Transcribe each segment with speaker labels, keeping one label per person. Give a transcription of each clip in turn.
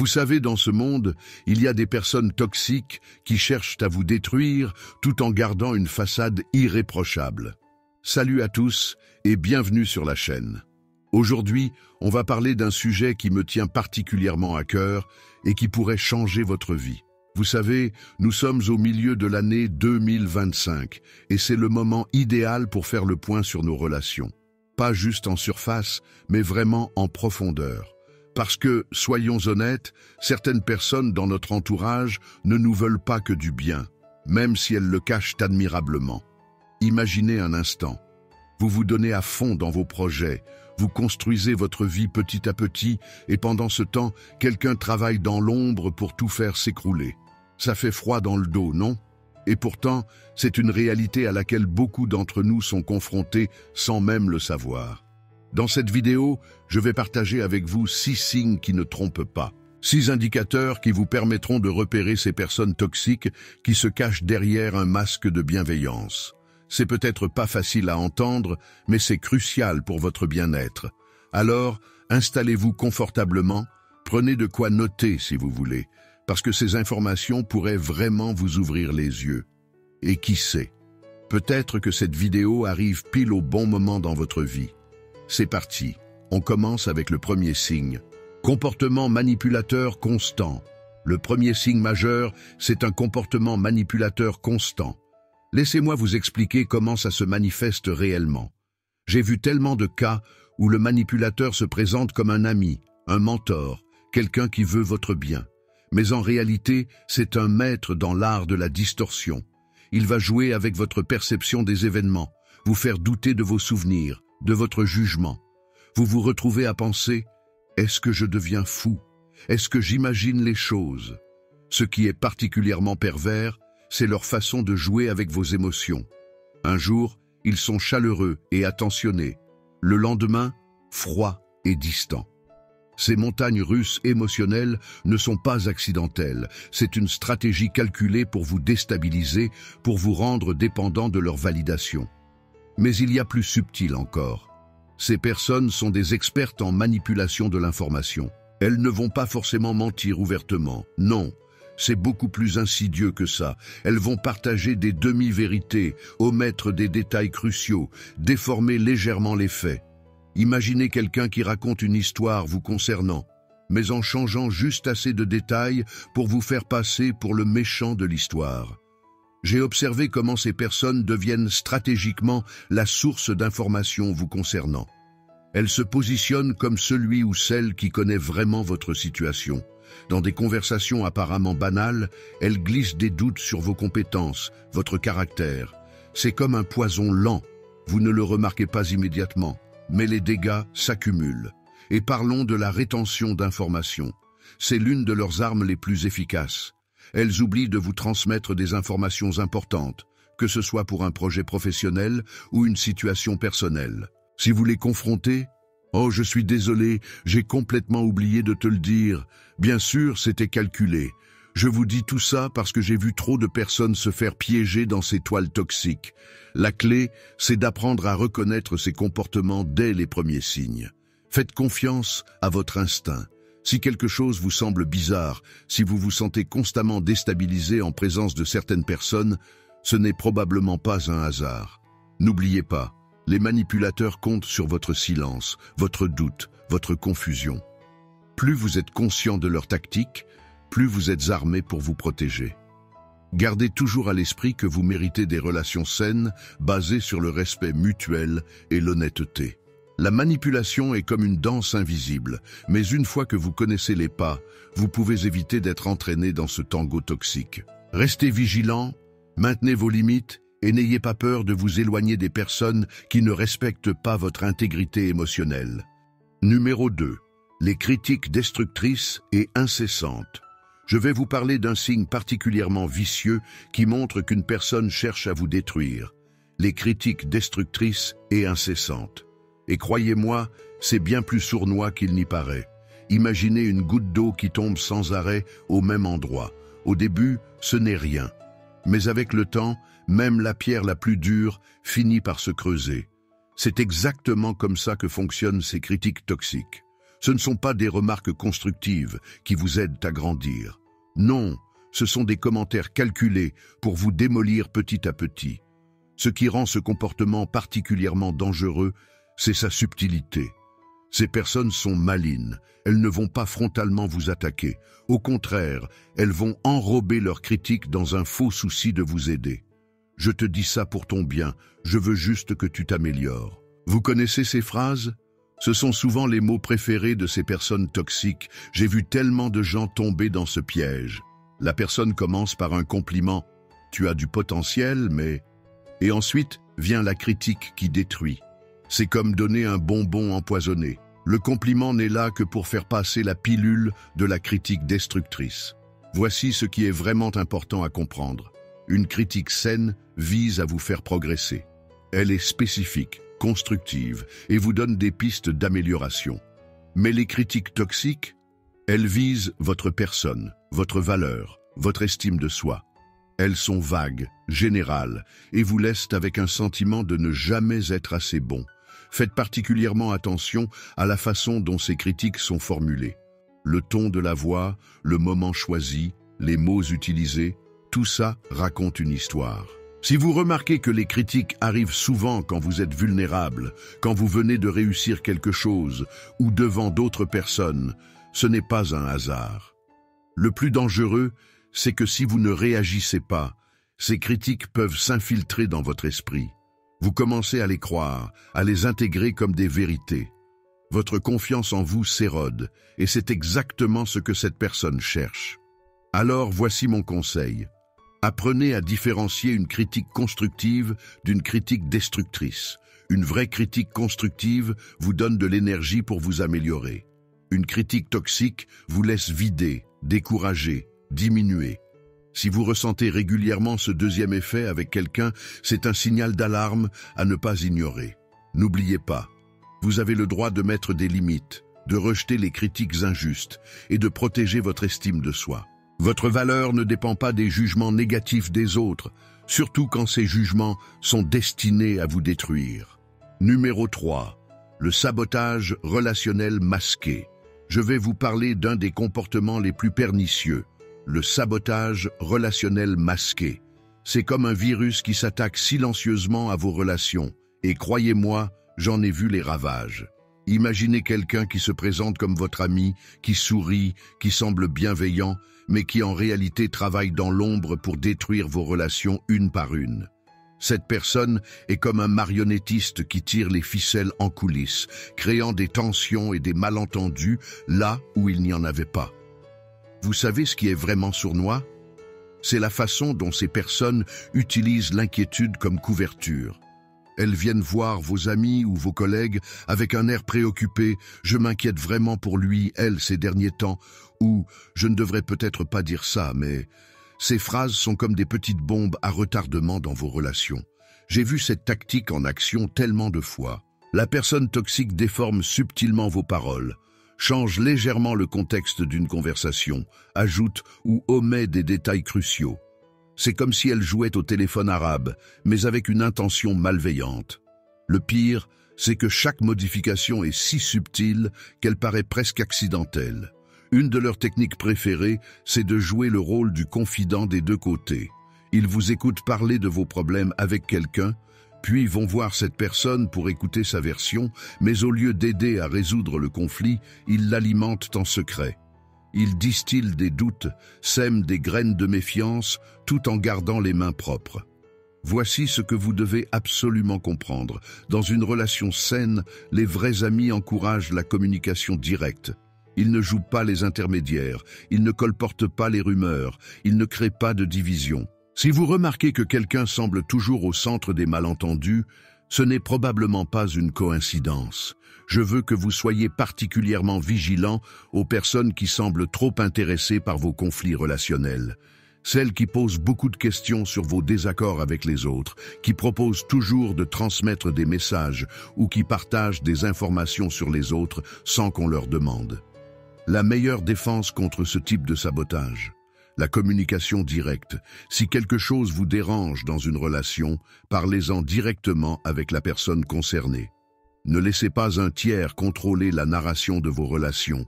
Speaker 1: Vous savez, dans ce monde, il y a des personnes toxiques qui cherchent à vous détruire tout en gardant une façade irréprochable. Salut à tous et bienvenue sur la chaîne. Aujourd'hui, on va parler d'un sujet qui me tient particulièrement à cœur et qui pourrait changer votre vie. Vous savez, nous sommes au milieu de l'année 2025 et c'est le moment idéal pour faire le point sur nos relations. Pas juste en surface, mais vraiment en profondeur. Parce que, soyons honnêtes, certaines personnes dans notre entourage ne nous veulent pas que du bien, même si elles le cachent admirablement. Imaginez un instant. Vous vous donnez à fond dans vos projets, vous construisez votre vie petit à petit et pendant ce temps, quelqu'un travaille dans l'ombre pour tout faire s'écrouler. Ça fait froid dans le dos, non? Et pourtant, c'est une réalité à laquelle beaucoup d'entre nous sont confrontés sans même le savoir. Dans cette vidéo, je vais partager avec vous 6 signes qui ne trompent pas. 6 indicateurs qui vous permettront de repérer ces personnes toxiques qui se cachent derrière un masque de bienveillance. C'est peut-être pas facile à entendre, mais c'est crucial pour votre bien-être. Alors, installez-vous confortablement, prenez de quoi noter si vous voulez, parce que ces informations pourraient vraiment vous ouvrir les yeux. Et qui sait, peut-être que cette vidéo arrive pile au bon moment dans votre vie. C'est parti, on commence avec le premier signe. Comportement manipulateur constant. Le premier signe majeur, c'est un comportement manipulateur constant. Laissez-moi vous expliquer comment ça se manifeste réellement. J'ai vu tellement de cas où le manipulateur se présente comme un ami, un mentor, quelqu'un qui veut votre bien. Mais en réalité, c'est un maître dans l'art de la distorsion. Il va jouer avec votre perception des événements, vous faire douter de vos souvenirs, de votre jugement. Vous vous retrouvez à penser « Est-ce que je deviens fou? Est-ce que j'imagine les choses ?» Ce qui est particulièrement pervers, c'est leur façon de jouer avec vos émotions. Un jour, ils sont chaleureux et attentionnés. Le lendemain, froids et distants. Ces montagnes russes émotionnelles ne sont pas accidentelles. C'est une stratégie calculée pour vous déstabiliser, pour vous rendre dépendant de leur validation. Mais il y a plus subtil encore. Ces personnes sont des expertes en manipulation de l'information. Elles ne vont pas forcément mentir ouvertement. Non, c'est beaucoup plus insidieux que ça. Elles vont partager des demi-vérités, omettre des détails cruciaux, déformer légèrement les faits. Imaginez quelqu'un qui raconte une histoire vous concernant, mais en changeant juste assez de détails pour vous faire passer pour le méchant de l'histoire. J'ai observé comment ces personnes deviennent stratégiquement la source d'informations vous concernant. Elles se positionnent comme celui ou celle qui connaît vraiment votre situation. Dans des conversations apparemment banales, elles glissent des doutes sur vos compétences, votre caractère. C'est comme un poison lent. Vous ne le remarquez pas immédiatement, mais les dégâts s'accumulent. Et parlons de la rétention d'informations. C'est l'une de leurs armes les plus efficaces. Elles oublient de vous transmettre des informations importantes, que ce soit pour un projet professionnel ou une situation personnelle. Si vous les confrontez, « Oh, je suis désolé, j'ai complètement oublié de te le dire. Bien sûr, c'était calculé. Je vous dis tout ça parce que j'ai vu trop de personnes se faire piéger dans ces toiles toxiques. La clé, c'est d'apprendre à reconnaître ces comportements dès les premiers signes. Faites confiance à votre instinct. Si quelque chose vous semble bizarre, si vous vous sentez constamment déstabilisé en présence de certaines personnes, ce n'est probablement pas un hasard. N'oubliez pas, les manipulateurs comptent sur votre silence, votre doute, votre confusion. Plus vous êtes conscient de leurs tactiques, plus vous êtes armé pour vous protéger. Gardez toujours à l'esprit que vous méritez des relations saines, basées sur le respect mutuel et l'honnêteté. La manipulation est comme une danse invisible, mais une fois que vous connaissez les pas, vous pouvez éviter d'être entraîné dans ce tango toxique. Restez vigilant, maintenez vos limites et n'ayez pas peur de vous éloigner des personnes qui ne respectent pas votre intégrité émotionnelle. Numéro 2. Les critiques destructrices et incessantes. Je vais vous parler d'un signe particulièrement vicieux qui montre qu'une personne cherche à vous détruire. Les critiques destructrices et incessantes. Et croyez-moi, c'est bien plus sournois qu'il n'y paraît. Imaginez une goutte d'eau qui tombe sans arrêt au même endroit. Au début, ce n'est rien. Mais avec le temps, même la pierre la plus dure finit par se creuser. C'est exactement comme ça que fonctionnent ces critiques toxiques. Ce ne sont pas des remarques constructives qui vous aident à grandir. Non, ce sont des commentaires calculés pour vous démolir petit à petit. Ce qui rend ce comportement particulièrement dangereux, c'est sa subtilité. Ces personnes sont malines, elles ne vont pas frontalement vous attaquer. Au contraire, elles vont enrober leurs critiques dans un faux souci de vous aider. Je te dis ça pour ton bien, je veux juste que tu t'améliores. Vous connaissez ces phrases ? Ce sont souvent les mots préférés de ces personnes toxiques. J'ai vu tellement de gens tomber dans ce piège. La personne commence par un compliment. Tu as du potentiel, mais... Et ensuite vient la critique qui détruit. C'est comme donner un bonbon empoisonné. Le compliment n'est là que pour faire passer la pilule de la critique destructrice. Voici ce qui est vraiment important à comprendre. Une critique saine vise à vous faire progresser. Elle est spécifique, constructive et vous donne des pistes d'amélioration. Mais les critiques toxiques, elles visent votre personne, votre valeur, votre estime de soi. Elles sont vagues, générales et vous laissent avec un sentiment de ne jamais être assez bon. Faites particulièrement attention à la façon dont ces critiques sont formulées. Le ton de la voix, le moment choisi, les mots utilisés, tout ça raconte une histoire. Si vous remarquez que les critiques arrivent souvent quand vous êtes vulnérable, quand vous venez de réussir quelque chose ou devant d'autres personnes, ce n'est pas un hasard. Le plus dangereux, c'est que si vous ne réagissez pas, ces critiques peuvent s'infiltrer dans votre esprit. Vous commencez à les croire, à les intégrer comme des vérités. Votre confiance en vous s'érode, et c'est exactement ce que cette personne cherche. Alors voici mon conseil. Apprenez à différencier une critique constructive d'une critique destructrice. Une vraie critique constructive vous donne de l'énergie pour vous améliorer. Une critique toxique vous laisse vider, décourager, diminuer. Si vous ressentez régulièrement ce deuxième effet avec quelqu'un, c'est un signal d'alarme à ne pas ignorer. N'oubliez pas, vous avez le droit de mettre des limites, de rejeter les critiques injustes et de protéger votre estime de soi. Votre valeur ne dépend pas des jugements négatifs des autres, surtout quand ces jugements sont destinés à vous détruire. Numéro 3. Le sabotage relationnel masqué. Je vais vous parler d'un des comportements les plus pernicieux. Le sabotage relationnel masqué. C'est comme un virus qui s'attaque silencieusement à vos relations. Et croyez-moi, j'en ai vu les ravages. Imaginez quelqu'un qui se présente comme votre ami, qui sourit, qui semble bienveillant, mais qui en réalité travaille dans l'ombre pour détruire vos relations une par une. Cette personne est comme un marionnettiste qui tire les ficelles en coulisses, créant des tensions et des malentendus là où il n'y en avait pas. Vous savez ce qui est vraiment sournois? C'est la façon dont ces personnes utilisent l'inquiétude comme couverture. Elles viennent voir vos amis ou vos collègues avec un air préoccupé « je m'inquiète vraiment pour lui, elle, ces derniers temps » ou « je ne devrais peut-être pas dire ça, mais… » Ces phrases sont comme des petites bombes à retardement dans vos relations. J'ai vu cette tactique en action tellement de fois. La personne toxique déforme subtilement vos paroles, change légèrement le contexte d'une conversation, ajoute ou omet des détails cruciaux. C'est comme si elle jouait au téléphone arabe, mais avec une intention malveillante. Le pire, c'est que chaque modification est si subtile qu'elle paraît presque accidentelle. Une de leurs techniques préférées, c'est de jouer le rôle du confident des deux côtés. Ils vous écoutent parler de vos problèmes avec quelqu'un, puis vont voir cette personne pour écouter sa version, mais au lieu d'aider à résoudre le conflit, ils l'alimentent en secret. Ils distillent des doutes, sèment des graines de méfiance, tout en gardant les mains propres. Voici ce que vous devez absolument comprendre. Dans une relation saine, les vrais amis encouragent la communication directe. Ils ne jouent pas les intermédiaires, ils ne colportent pas les rumeurs, ils ne créent pas de division. Si vous remarquez que quelqu'un semble toujours au centre des malentendus, ce n'est probablement pas une coïncidence. Je veux que vous soyez particulièrement vigilants aux personnes qui semblent trop intéressées par vos conflits relationnels. Celles qui posent beaucoup de questions sur vos désaccords avec les autres, qui proposent toujours de transmettre des messages ou qui partagent des informations sur les autres sans qu'on leur demande. La meilleure défense contre ce type de sabotage, la communication directe. Si quelque chose vous dérange dans une relation, parlez-en directement avec la personne concernée. Ne laissez pas un tiers contrôler la narration de vos relations.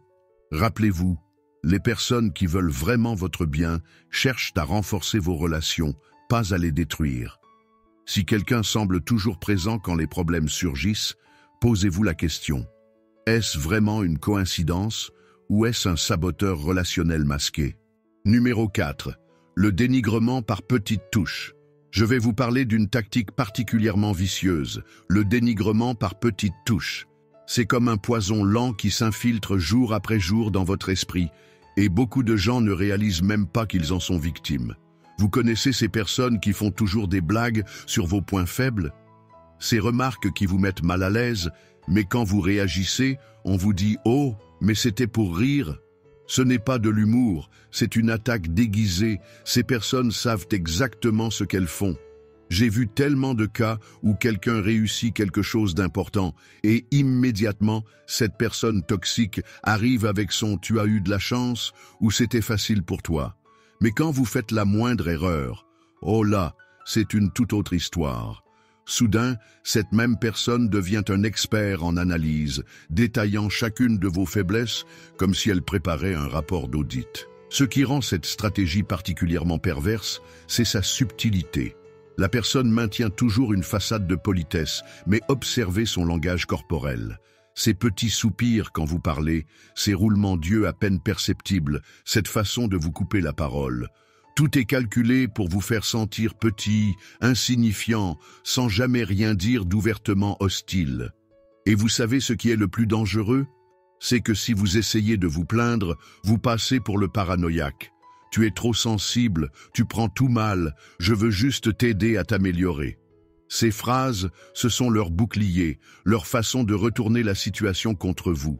Speaker 1: Rappelez-vous, les personnes qui veulent vraiment votre bien cherchent à renforcer vos relations, pas à les détruire. Si quelqu'un semble toujours présent quand les problèmes surgissent, posez-vous la question. Est-ce vraiment une coïncidence ou est-ce un saboteur relationnel masqué? Numéro 4. Le dénigrement par petites touches. Je vais vous parler d'une tactique particulièrement vicieuse, le dénigrement par petites touches. C'est comme un poison lent qui s'infiltre jour après jour dans votre esprit, et beaucoup de gens ne réalisent même pas qu'ils en sont victimes. Vous connaissez ces personnes qui font toujours des blagues sur vos points faibles? Ces remarques qui vous mettent mal à l'aise, mais quand vous réagissez, on vous dit « Oh, mais c'était pour rire ». Ce n'est pas de l'humour, c'est une attaque déguisée. Ces personnes savent exactement ce qu'elles font. J'ai vu tellement de cas où quelqu'un réussit quelque chose d'important et immédiatement, cette personne toxique arrive avec son « tu as eu de la chance » ou « c'était facile pour toi ». Mais quand vous faites la moindre erreur, oh là, c'est une toute autre histoire. Soudain, cette même personne devient un expert en analyse, détaillant chacune de vos faiblesses comme si elle préparait un rapport d'audit. Ce qui rend cette stratégie particulièrement perverse, c'est sa subtilité. La personne maintient toujours une façade de politesse, mais observez son langage corporel. Ces petits soupirs quand vous parlez, ces roulements d'yeux à peine perceptibles, cette façon de vous couper la parole. Tout est calculé pour vous faire sentir petit, insignifiant, sans jamais rien dire d'ouvertement hostile. Et vous savez ce qui est le plus dangereux? C'est que si vous essayez de vous plaindre, vous passez pour le paranoïaque. Tu es trop sensible, tu prends tout mal, je veux juste t'aider à t'améliorer. Ces phrases, ce sont leurs boucliers, leur façon de retourner la situation contre vous.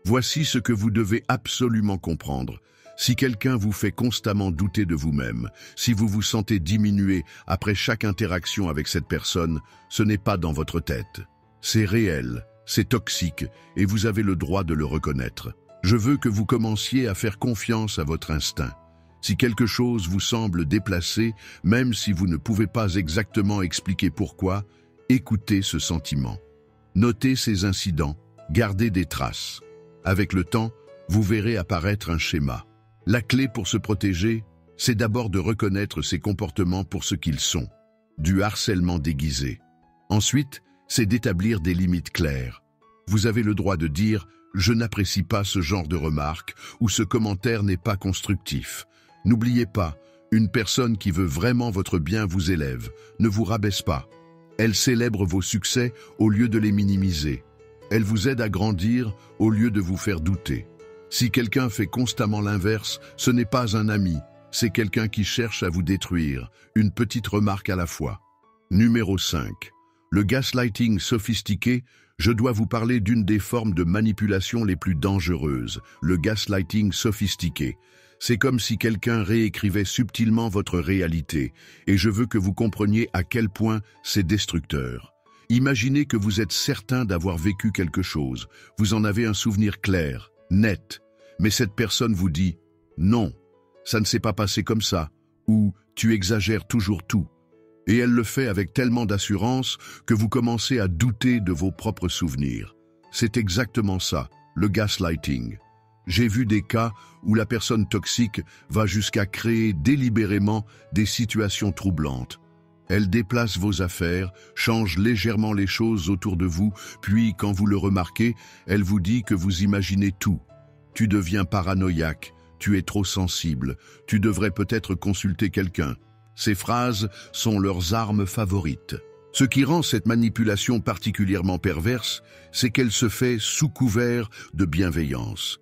Speaker 1: Voici ce que vous devez absolument comprendre. Si quelqu'un vous fait constamment douter de vous-même, si vous vous sentez diminué après chaque interaction avec cette personne, ce n'est pas dans votre tête. C'est réel, c'est toxique, et vous avez le droit de le reconnaître. Je veux que vous commenciez à faire confiance à votre instinct. Si quelque chose vous semble déplacé, même si vous ne pouvez pas exactement expliquer pourquoi, écoutez ce sentiment. Notez ces incidents, gardez des traces. Avec le temps, vous verrez apparaître un schéma. La clé pour se protéger, c'est d'abord de reconnaître ces comportements pour ce qu'ils sont, du harcèlement déguisé. Ensuite, c'est d'établir des limites claires. Vous avez le droit de dire « je n'apprécie pas ce genre de remarque » ou « ce commentaire n'est pas constructif ». N'oubliez pas, une personne qui veut vraiment votre bien vous élève, ne vous rabaisse pas. Elle célèbre vos succès au lieu de les minimiser. Elle vous aide à grandir au lieu de vous faire douter. Si quelqu'un fait constamment l'inverse, ce n'est pas un ami, c'est quelqu'un qui cherche à vous détruire, une petite remarque à la fois. Numéro 5. Le gaslighting sophistiqué, je dois vous parler d'une des formes de manipulation les plus dangereuses, le gaslighting sophistiqué. C'est comme si quelqu'un réécrivait subtilement votre réalité, et je veux que vous compreniez à quel point c'est destructeur. Imaginez que vous êtes certain d'avoir vécu quelque chose, vous en avez un souvenir clair, net, mais cette personne vous dit « non, ça ne s'est pas passé comme ça » ou « tu exagères toujours tout ». Et elle le fait avec tellement d'assurance que vous commencez à douter de vos propres souvenirs. C'est exactement ça, le gaslighting. J'ai vu des cas où la personne toxique va jusqu'à créer délibérément des situations troublantes. Elle déplace vos affaires, change légèrement les choses autour de vous, puis quand vous le remarquez, elle vous dit que vous imaginez tout. Tu deviens paranoïaque, tu es trop sensible, tu devrais peut-être consulter quelqu'un. Ces phrases sont leurs armes favorites. Ce qui rend cette manipulation particulièrement perverse, c'est qu'elle se fait sous couvert de bienveillance.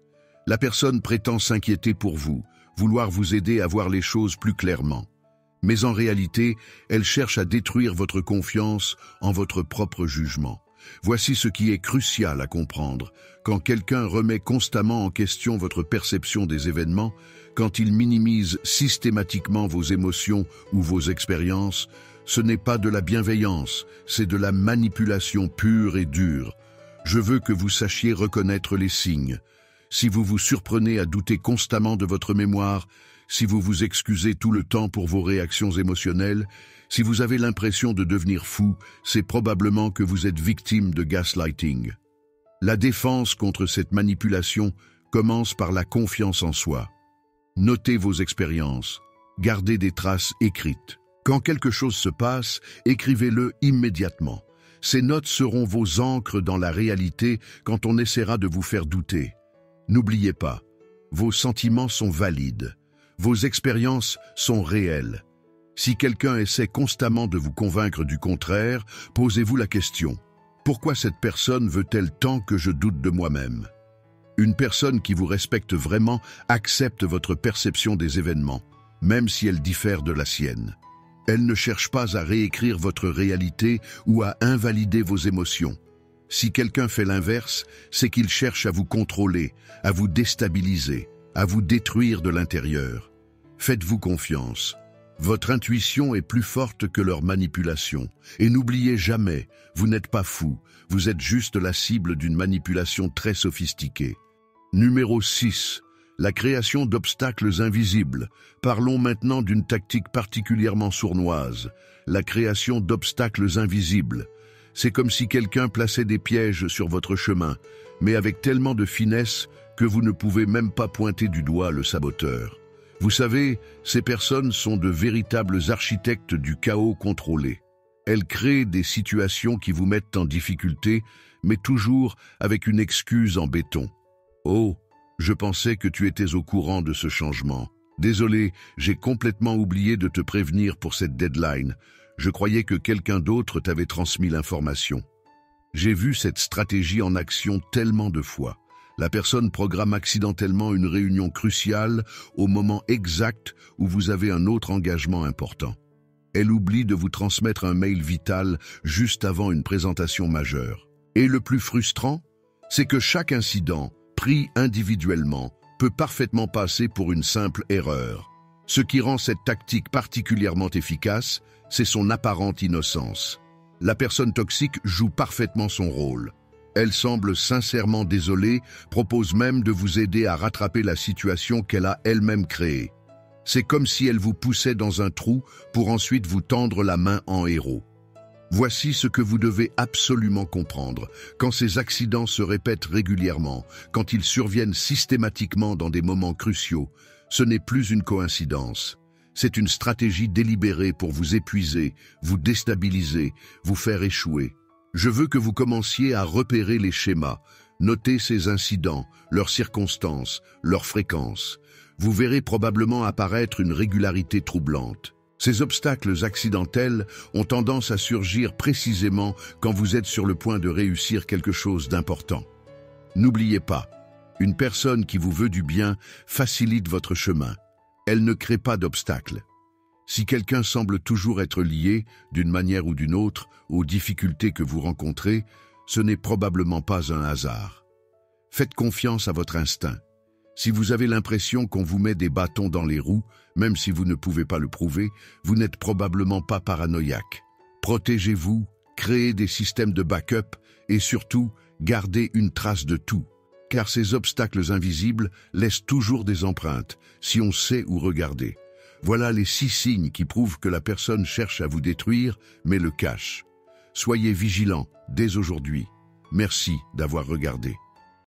Speaker 1: La personne prétend s'inquiéter pour vous, vouloir vous aider à voir les choses plus clairement. Mais en réalité, elle cherche à détruire votre confiance en votre propre jugement. Voici ce qui est crucial à comprendre. Quand quelqu'un remet constamment en question votre perception des événements, quand il minimise systématiquement vos émotions ou vos expériences, ce n'est pas de la bienveillance, c'est de la manipulation pure et dure. Je veux que vous sachiez reconnaître les signes. Si vous vous surprenez à douter constamment de votre mémoire, si vous vous excusez tout le temps pour vos réactions émotionnelles, si vous avez l'impression de devenir fou, c'est probablement que vous êtes victime de gaslighting. La défense contre cette manipulation commence par la confiance en soi. Notez vos expériences, gardez des traces écrites. Quand quelque chose se passe, écrivez-le immédiatement. Ces notes seront vos ancres dans la réalité quand on essaiera de vous faire douter. N'oubliez pas, vos sentiments sont valides. Vos expériences sont réelles. Si quelqu'un essaie constamment de vous convaincre du contraire, posez-vous la question: pourquoi cette personne veut-elle tant que je doute de moi-même? Une personne qui vous respecte vraiment accepte votre perception des événements, même si elle diffère de la sienne. Elle ne cherche pas à réécrire votre réalité ou à invalider vos émotions. Si quelqu'un fait l'inverse, c'est qu'il cherche à vous contrôler, à vous déstabiliser, à vous détruire de l'intérieur. Faites-vous confiance. Votre intuition est plus forte que leur manipulation. Et n'oubliez jamais, vous n'êtes pas fou, vous êtes juste la cible d'une manipulation très sophistiquée. Numéro 6. La création d'obstacles invisibles. Parlons maintenant d'une tactique particulièrement sournoise. La création d'obstacles invisibles. C'est comme si quelqu'un plaçait des pièges sur votre chemin, mais avec tellement de finesse que vous ne pouvez même pas pointer du doigt le saboteur. Vous savez, ces personnes sont de véritables architectes du chaos contrôlé. Elles créent des situations qui vous mettent en difficulté, mais toujours avec une excuse en béton. Oh, je pensais que tu étais au courant de ce changement. Désolé, j'ai complètement oublié de te prévenir pour cette deadline. Je croyais que quelqu'un d'autre t'avait transmis l'information. J'ai vu cette stratégie en action tellement de fois. La personne programme accidentellement une réunion cruciale au moment exact où vous avez un autre engagement important. Elle oublie de vous transmettre un mail vital juste avant une présentation majeure. Et le plus frustrant, c'est que chaque incident, pris individuellement, peut parfaitement passer pour une simple erreur. Ce qui rend cette tactique particulièrement efficace, c'est son apparente innocence. La personne toxique joue parfaitement son rôle. Elle semble sincèrement désolée, propose même de vous aider à rattraper la situation qu'elle a elle-même créée. C'est comme si elle vous poussait dans un trou pour ensuite vous tendre la main en héros. Voici ce que vous devez absolument comprendre. Quand ces accidents se répètent régulièrement, quand ils surviennent systématiquement dans des moments cruciaux, ce n'est plus une coïncidence. C'est une stratégie délibérée pour vous épuiser, vous déstabiliser, vous faire échouer. Je veux que vous commenciez à repérer les schémas, noter ces incidents, leurs circonstances, leurs fréquences. Vous verrez probablement apparaître une régularité troublante. Ces obstacles accidentels ont tendance à surgir précisément quand vous êtes sur le point de réussir quelque chose d'important. N'oubliez pas, une personne qui vous veut du bien facilite votre chemin. Elle ne crée pas d'obstacles. Si quelqu'un semble toujours être lié, d'une manière ou d'une autre, aux difficultés que vous rencontrez, ce n'est probablement pas un hasard. Faites confiance à votre instinct. Si vous avez l'impression qu'on vous met des bâtons dans les roues, même si vous ne pouvez pas le prouver, vous n'êtes probablement pas paranoïaque. Protégez-vous, créez des systèmes de backup et surtout, gardez une trace de tout. Car ces obstacles invisibles laissent toujours des empreintes, si on sait où regarder. Voilà les 6 signes qui prouvent que la personne cherche à vous détruire, mais le cache. Soyez vigilants dès aujourd'hui. Merci d'avoir regardé.